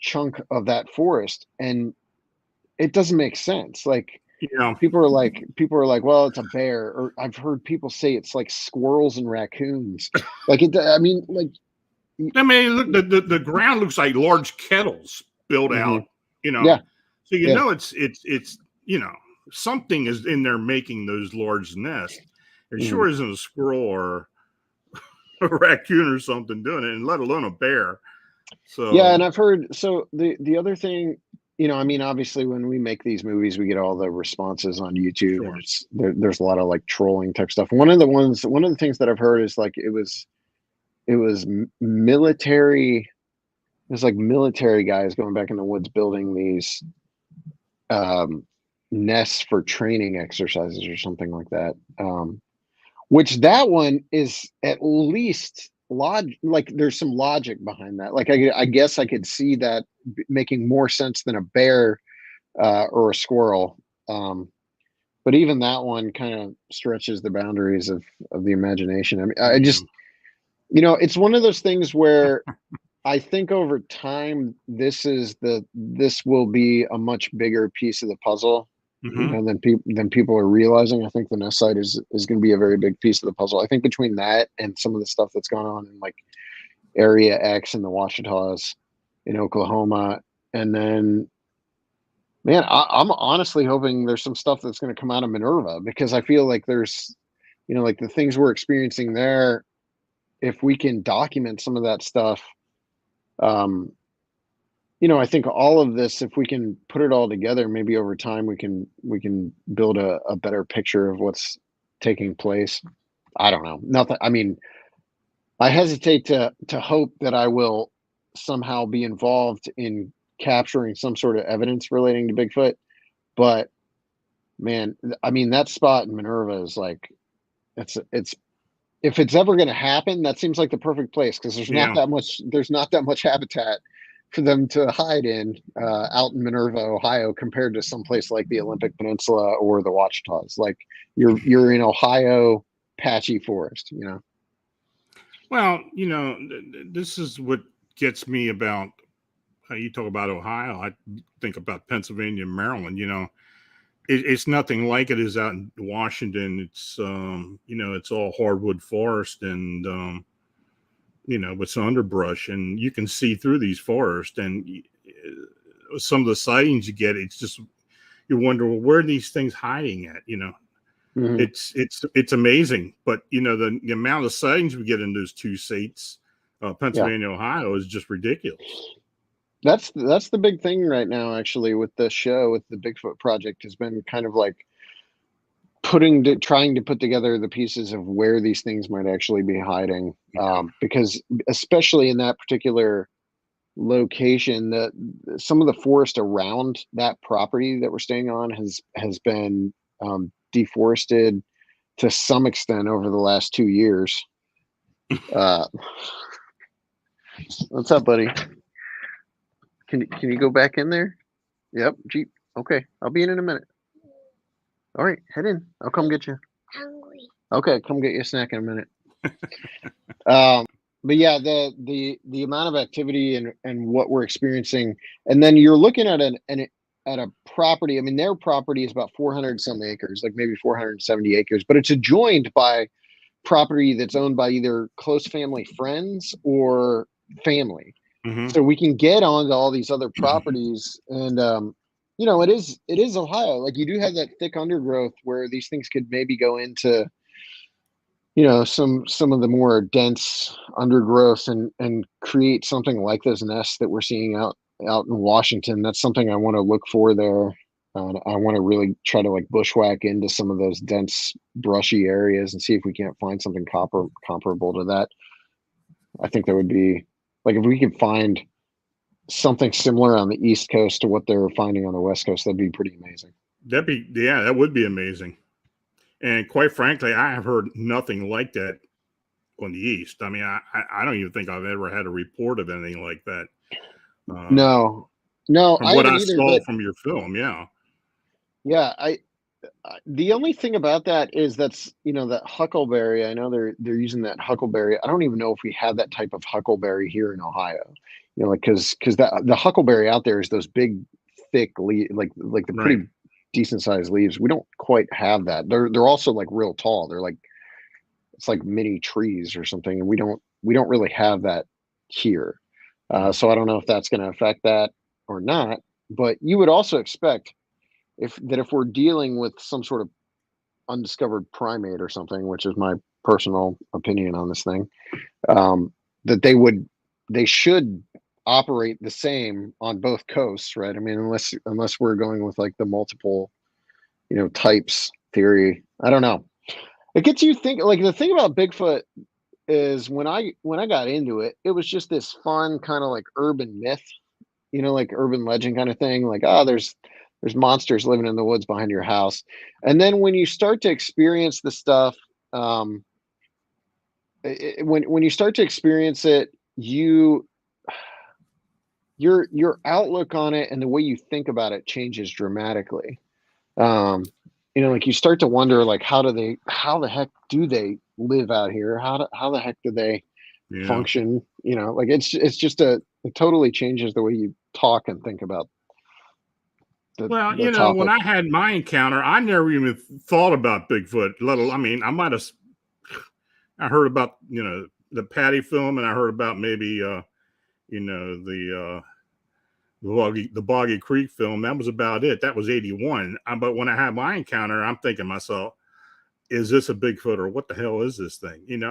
chunk of that forest. And it doesn't make sense. Like, Yeah. people are like, well, it's a bear, or I've heard people say it's like squirrels and raccoons. Like, I mean, like, I mean, look, the ground looks like large kettles built out. mhm. You know, Yeah, so yeah, it's something is in there making those large nests. It mhm. sure isn't a squirrel or a raccoon or something doing it, and let alone a bear. Yeah. So And I've heard, so the other thing, I mean, obviously when we make these movies, we get all the responses on YouTube, and sure. there's a lot of like trolling type stuff. One of the things that I've heard is like it was military. It was like military guys going back in the woods building these um, nests for training exercises or something like that. Which, that one is at least like, there's some logic behind that. Like, I guess I could see that making more sense than a bear or a squirrel. But even that one kind of stretches the boundaries of the imagination. I mean, I just, Mhm. it's one of those things where I think over time, this will be a much bigger piece of the puzzle, Mhm. than people are realizing. I think the nest site is going to be a very big piece of the puzzle. I think between that and some of the stuff that's gone on in, like, Area X and the Washitas in Oklahoma, and then, man, I'm honestly hoping there's some stuff that's going to come out of Minerva, because I feel like there's, like, the things we're experiencing there. If we can document some of that stuff, um, I think all of this, if we can put it all together, maybe over time we can build a better picture of what's taking place. I don't know. Nothing. I mean, I hesitate to hope that I will somehow be involved in capturing some sort of evidence relating to Bigfoot, but man, I mean that spot in Minerva is like it's if it's ever going to happen, that seems like the perfect place because Yeah. there's not that much habitat for them to hide in out in Minerva, Ohio, compared to someplace like the Olympic Peninsula or the Ouachitas. Like you're in Ohio, patchy forest. Well, this is what gets me about you talk about Ohio. I think about Pennsylvania and Maryland. It's nothing like it is out in Washington. It's it's all hardwood forest and with some underbrush, and you can see through these forests. And some of the sightings you get, it's just you wonder, well, where are these things hiding at? Mhm. It's amazing. But the amount of sightings we get in those two states, Yeah. Pennsylvania, Ohio, is just ridiculous. That's the big thing right now, actually, with the show, with the Bigfoot project, has been kind of like trying to put together the pieces of where these things might actually be hiding. Because especially in that particular location, that some of the forest around that property that we're staying on has been deforested to some extent over the last 2 years. What's up, buddy? Can you go back in there? Yep, Jeep. Okay, I'll be in a minute. All right, head in. I'll come get you. Hungry. Okay, come get you a snack in a minute. But yeah, the amount of activity and what we're experiencing, and then you're looking at a property. I mean, their property is about 400 some acres, like maybe 470 acres, but it's adjoined by property that's owned by either close family friends or family. Mm-hmm. So we can get onto all these other properties, and it is Ohio. Like you do have that thick undergrowth where these things could maybe go into some of the more dense undergrowth and create something like those nests that we're seeing out in Washington. That's something I want to look for there. I want to really try to like bushwhack into some of those dense brushy areas and see if we can't find something comparable to that. I think that would be like, if we could find something similar on the East Coast to what they're finding on the West Coast, that'd be pretty amazing. That would be amazing. And quite frankly, I have heard nothing like that on the East. I mean, I don't even think I've ever had a report of anything like that. No, from I what haven't I either, saw but from your film, yeah. The only thing about that is that huckleberry. I know they're using that huckleberry. I don't even know if we have that type of huckleberry here in Ohio. Like because the huckleberry out there is those big, thick like the pretty Right. decent sized leaves. We don't quite have that. They're also like real tall. They're like, it's like mini trees or something, and we don't really have that here. So I don't know if that's going to affect that or not. But you would also expect if we're dealing with some sort of undiscovered primate or something, which is my personal opinion on this thing, that they should operate the same on both coasts, right? I mean, unless we're going with like the multiple, types theory. I don't know. It gets you think. Like the thing about Bigfoot is when I got into it, it was just this fun kind of like urban myth, like urban legend kind of thing. Like, oh, there's monsters living in the woods behind your house. And then when you start to experience the stuff, when you start to experience it, your outlook on it and the way you think about it changes dramatically. Like you start to wonder, like, how the heck do they live out here? How the heck do they function? Like it's just it totally changes the way you talk and think about the topic. When I had my encounter, I never even thought about Bigfoot. I mean, I heard about the Patty film, and I heard about maybe the Boggy Creek film. That was about it. That was 81. But when I had my encounter, I'm thinking to myself, is this a Bigfoot or what the hell is this thing? And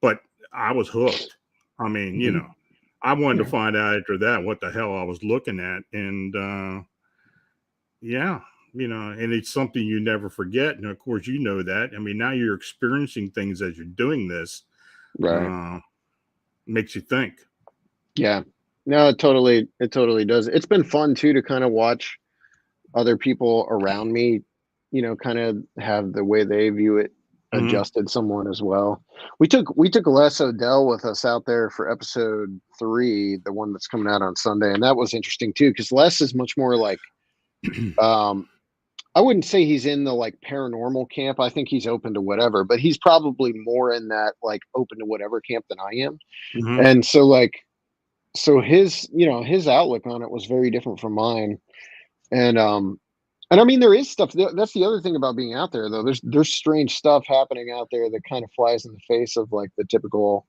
but I was hooked. I mean, I wanted to find out after that what the hell I was looking at. And yeah, and it's something you never forget. And of course, you know that. I mean, now you're experiencing things as you're doing this. Right. Makes you think. Yeah. No, it totally does. It's been fun too to kind of watch other people around me, kind of have the way they view it adjusted somewhat as well. We took Les Odell with us out there for episode 3, the one that's coming out on Sunday, and that was interesting too, because Les is much more like I wouldn't say he's in the like paranormal camp. I think he's open to whatever, but he's probably more in that like open to whatever camp than I am. And so his outlook on it was very different from mine. And I mean, there is stuff. That's the other thing about being out there, though. There's strange stuff happening out there that kind of flies in the face of like the typical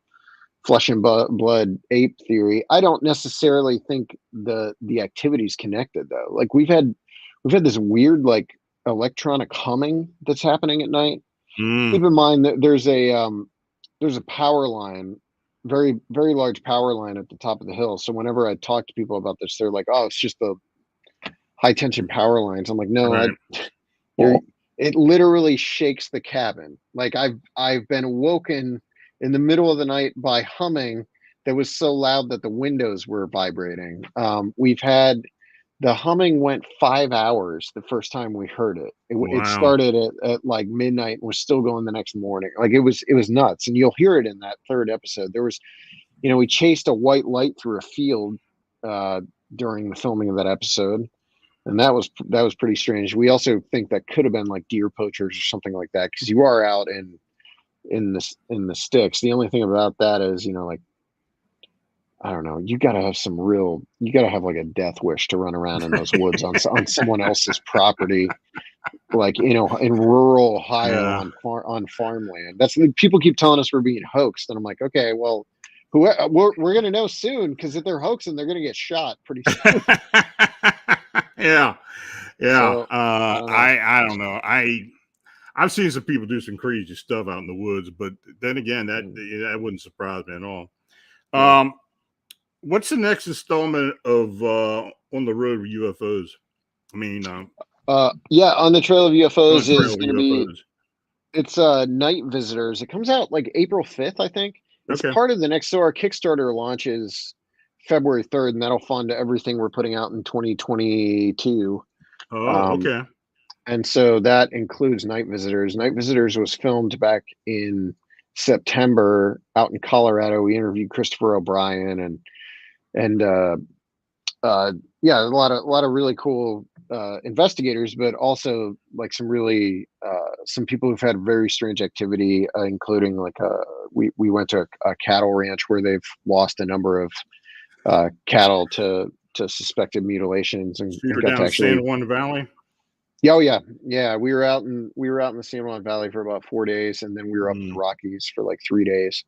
flesh and blood ape theory. I don't necessarily think the activity's connected though. Like we've had this weird like electronic humming that's happening at night. Keep in mind that there's a power line, very very large power line at the top of the hill. So whenever I talk to people about this, they're like, "Oh, it's just the high tension power lines." I'm like, no, right. It literally shakes the cabin. Like I've been woken in the middle of the night by humming that was so loud that the windows were vibrating. We've had the humming went 5 hours the first time we heard it. It started at like midnight and was still going the next morning. Like it was nuts. And you'll hear it in that 3rd episode. There was, we chased a white light through a field during the filming of that episode. And that was pretty strange. We also think that could have been like deer poachers or something like that, because you are out in the sticks. The only thing about that is, like, I don't know, you got to have like a death wish to run around in those woods on someone else's property, like, in rural Ohio on farmland. That's, people keep telling us we're being hoaxed, and I'm like, okay, well, we're gonna know soon, because if they're hoaxing, they're gonna get shot pretty soon. Yeah. So, I don't know. I've seen some people do some crazy stuff out in the woods, but then again, that wouldn't surprise me at all. What's the next installment of On the Road with UFOs? I mean, On the Trail of UFOs is going to be, it's Night Visitors. It comes out like April 5th, I think. It's part of the next. So our Kickstarter launches February 3rd, and that'll fund everything we're putting out in 2022. Okay. And so that includes Night Visitors. Night Visitors was filmed back in September out in Colorado. We interviewed Christopher O'Brien and a lot of really cool investigators, but also like some really some people who've had very strange activity, including like we went to a cattle ranch where they've lost a number of cattle to suspected mutilations, and so you were got down to actually San Juan Valley. Oh yeah. We were out in the San Juan Valley for about 4 days, and then we were up in the Rockies for like 3 days.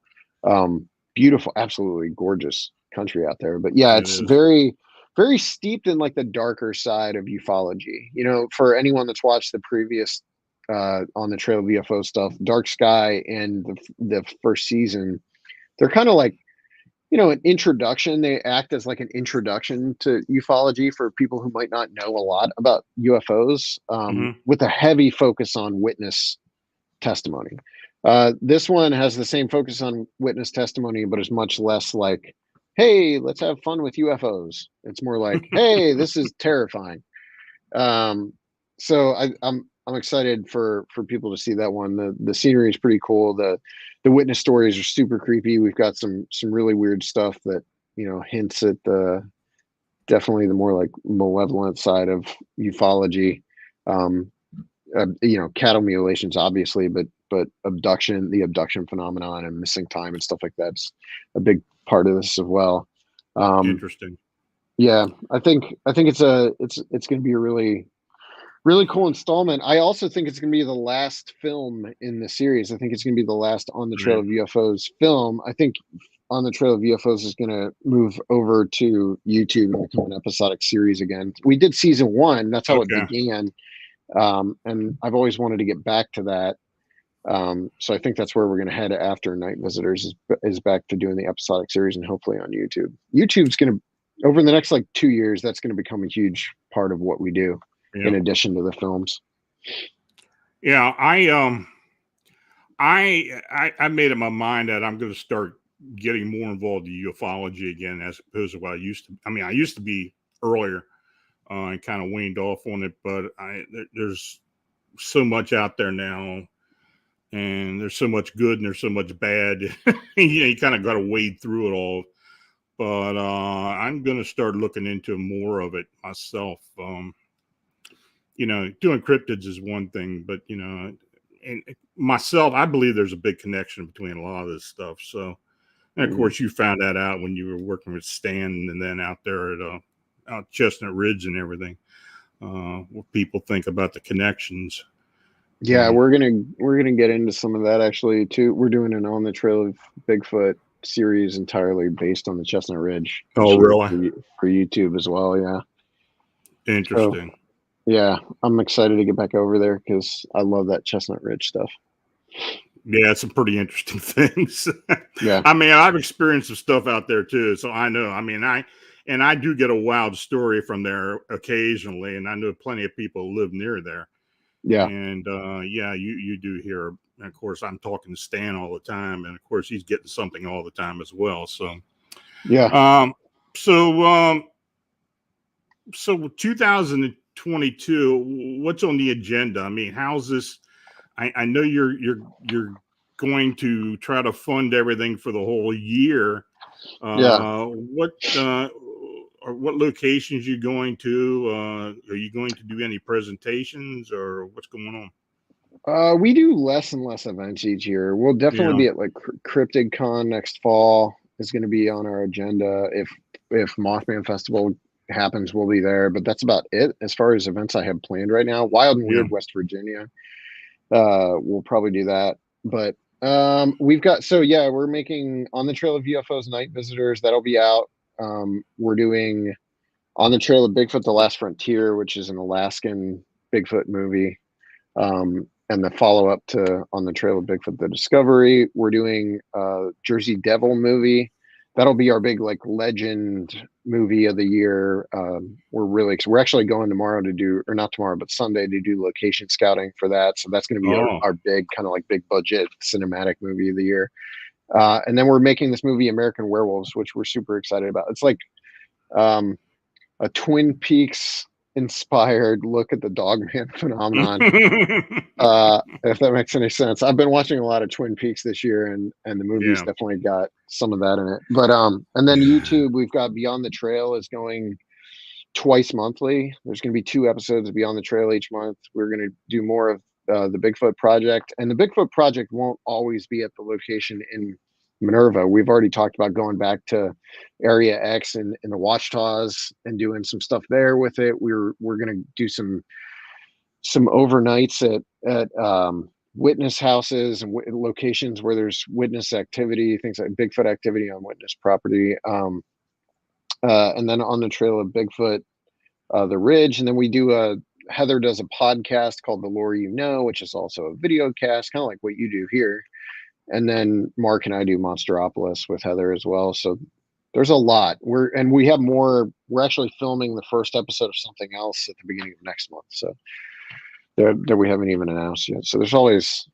Beautiful, absolutely gorgeous country out there. But yeah, it's very, very steeped in like the darker side of ufology. For anyone that's watched the previous On the Trail of UFO stuff, Dark Sky and the first season, they're kind of like, an introduction. They act as like an introduction to ufology for people who might not know a lot about UFOs, with a heavy focus on witness testimony. This one has the same focus on witness testimony, but is much less like, hey, let's have fun with UFOs. It's more like, hey, this is terrifying. So I'm excited for people to see that one. The scenery is pretty cool. The witness stories are super creepy. We've got some really weird stuff that hints at definitely the more like malevolent side of ufology. Cattle mutilations, obviously, but the abduction phenomenon and missing time and stuff like that's a big part of this as well. Interesting. Yeah, I think it's going to be a really, really cool installment. I also think it's going to be the last film in the series. I think it's going to be the last On the Trail of UFOs film. I think On the Trail of UFOs is going to move over to YouTube and become an episodic series again. We did season 1. That's how it began. And I've always wanted to get back to that. So I think that's where we're going to head after Night Visitors is back to doing the episodic series, and hopefully on YouTube. YouTube's going to, over the next like 2 years, that's going to become a huge part of what we do, in addition to the films. Yeah, I made up my mind that I'm going to start getting more involved in ufology again, as opposed to what I used to. I mean, I used to be earlier, and kind of weaned off on it, but there's so much out there now, and there's so much good and there's so much bad. You kind of got to wade through it all. But I'm going to start looking into more of it myself. Doing cryptids is one thing, but and myself, I believe there's a big connection between a lot of this stuff. So, and of course, you found that out when you were working with Stan, and then out there at out Chestnut Ridge and everything. What people think about the connections. Yeah, we're gonna get into some of that actually too. We're doing an On the Trail of Bigfoot series entirely based on the Chestnut Ridge. Oh, really? For YouTube as well, yeah. Interesting. So, yeah, I'm excited to get back over there because I love that Chestnut Ridge stuff. Yeah, it's some pretty interesting things. Yeah. I mean, I've experienced some stuff out there too, so I know. I mean, I do get a wild story from there occasionally, and I know plenty of people who live near there. Yeah. And yeah, you do hear. And of course, I'm talking to Stan all the time, and of course, he's getting something all the time as well. So yeah. So 2022, what's on the agenda? I mean, how's this? I know you're going to try to fund everything for the whole year. What locations are you going to? Are you going to do any presentations, or what's going on? We do less and less events each year. We'll definitely be at like Cryptid Con next fall is going to be on our agenda. If Mothman Festival happens, we'll be there, but that's about it as far as events I have planned right now. Wild and Weird West Virginia, we'll probably do that, but we've got, we're making On the Trail of UFOs Night Visitors. That'll be out. We're doing On the Trail of Bigfoot The Last Frontier, which is an Alaskan Bigfoot movie, and the follow-up to On the Trail of Bigfoot The Discovery. We're doing Jersey Devil movie. That'll be our big like legend movie of the year. We're actually going tomorrow to do, or not tomorrow, but Sunday to do location scouting for that. So that's going to be our big kind of like big budget cinematic movie of the year. And then we're making this movie American Werewolves, which we're super excited about. It's like a Twin Peaks inspired look at the Dogman phenomenon. If that makes any sense. I've been watching a lot of Twin Peaks this year, and the movie's definitely got some of that in it. But and then YouTube, we've got Beyond the Trail is going twice monthly. There's going to be 2 episodes of Beyond the Trail each month. We're going to do more of the Bigfoot Project, and the Bigfoot Project won't always be at the location in Minerva. We've already talked about going back to Area X and the Watchtaws and doing some stuff there with it. We're going to do some overnights at witness houses and locations where there's witness activity, things like Bigfoot activity on witness property. And then On the Trail of Bigfoot, The Ridge. And then we do Heather does a podcast called The Lore You Know, which is also a video cast, kind of like what you do here. And then Mark and I do Monsteropolis with Heather as well. So there's a lot. We have more. We're actually filming the first episode of something else at the beginning of next month. So that we haven't even announced yet. So there's always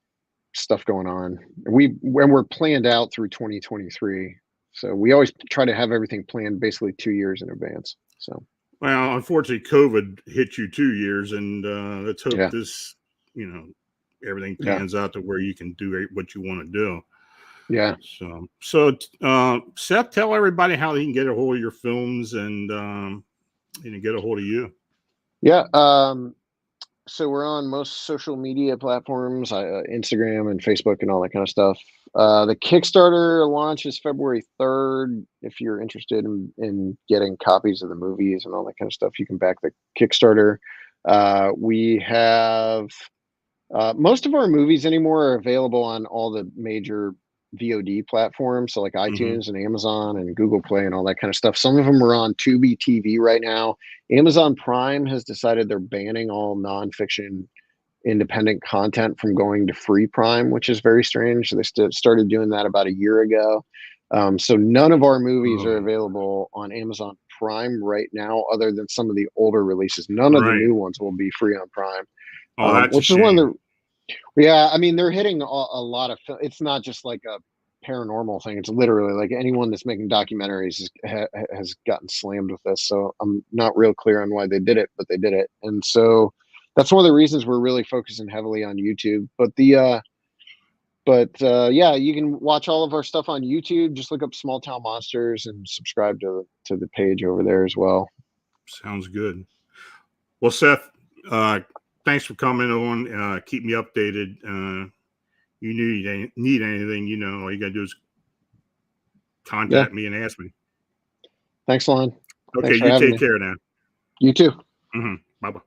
stuff going on. We're planned out through 2023. So we always try to have everything planned basically 2 years in advance. So, well, unfortunately, COVID hit you 2 years, and let's hope this, everything pans out to where you can do what you want to do. Yeah. So Seth, tell everybody how they can get a hold of your films and get a hold of you. Yeah. So we're on most social media platforms, Instagram and Facebook and all that kind of stuff. The Kickstarter launch is February 3rd. If you're interested in getting copies of the movies and all that kind of stuff, you can back the Kickstarter. We have most of our movies anymore are available on all the major VOD platforms, so like iTunes and Amazon and Google Play and all that kind of stuff. Some of them are on Tubi TV right now. Amazon Prime has decided they're banning all nonfiction independent content from going to free Prime, which is very strange. They started doing that about a year ago. So none of our movies are available on Amazon Prime right now, other than some of the older releases. None of the new ones will be free on Prime. Oh, that's which a is one of shame. the, yeah, I mean, they're hitting a lot of, it's not just like a paranormal thing. It's literally like anyone that's making documentaries has gotten slammed with this. So I'm not real clear on why they did it, but they did it. And so that's one of the reasons we're really focusing heavily on YouTube. But yeah, you can watch all of our stuff on YouTube. Just look up Small Town Monsters and subscribe to the page over there as well. Sounds good. Well, Seth, thanks for coming on. Keep me updated. You need anything, you know, all you got to do is contact me and ask me. Thanks, Lon. Okay, you take care now. You too. Bye-bye.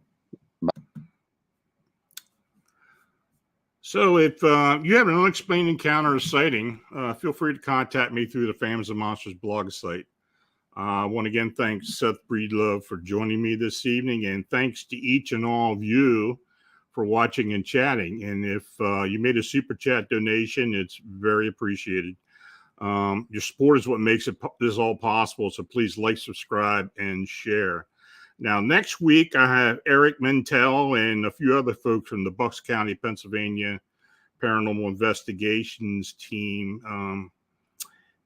So if you have an unexplained encounter or sighting, feel free to contact me through the Families of Monsters blog site. I want to again thank Seth Breedlove for joining me this evening, and thanks to each and all of you for watching and chatting. And if you made a super chat donation, it's very appreciated. Your support is what makes this all possible, so please like, subscribe, and share. Now, next week, I have Eric Mentel and a few other folks from the Bucks County, Pennsylvania Paranormal Investigations team.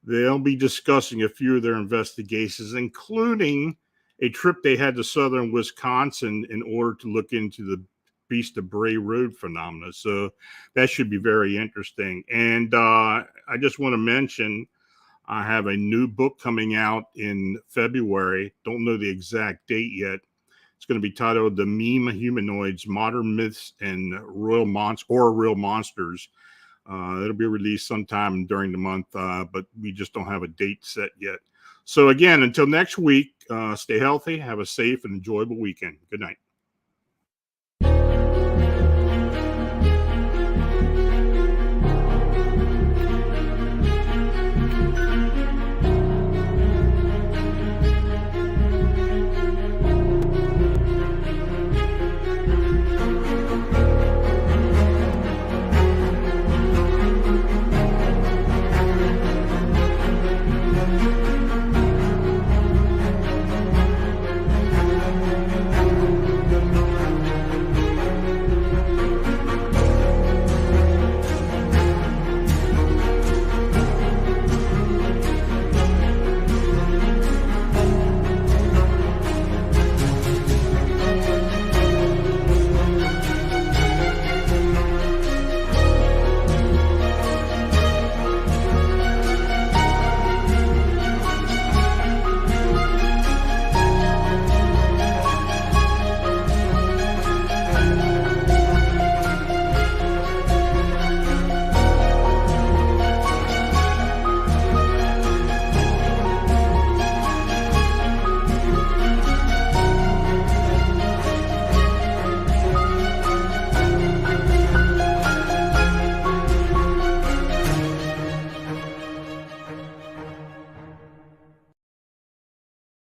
They'll be discussing a few of their investigations, including a trip they had to southern Wisconsin in order to look into the Beast of Bray Road phenomena. So that should be very interesting. And I just want to mention, I have a new book coming out in February. Don't know the exact date yet. It's going to be titled The Meme Humanoids, Modern Myths and Real Monsters. It'll be released sometime during the month, but we just don't have a date set yet. So again, until next week, stay healthy, have a safe and enjoyable weekend. Good night.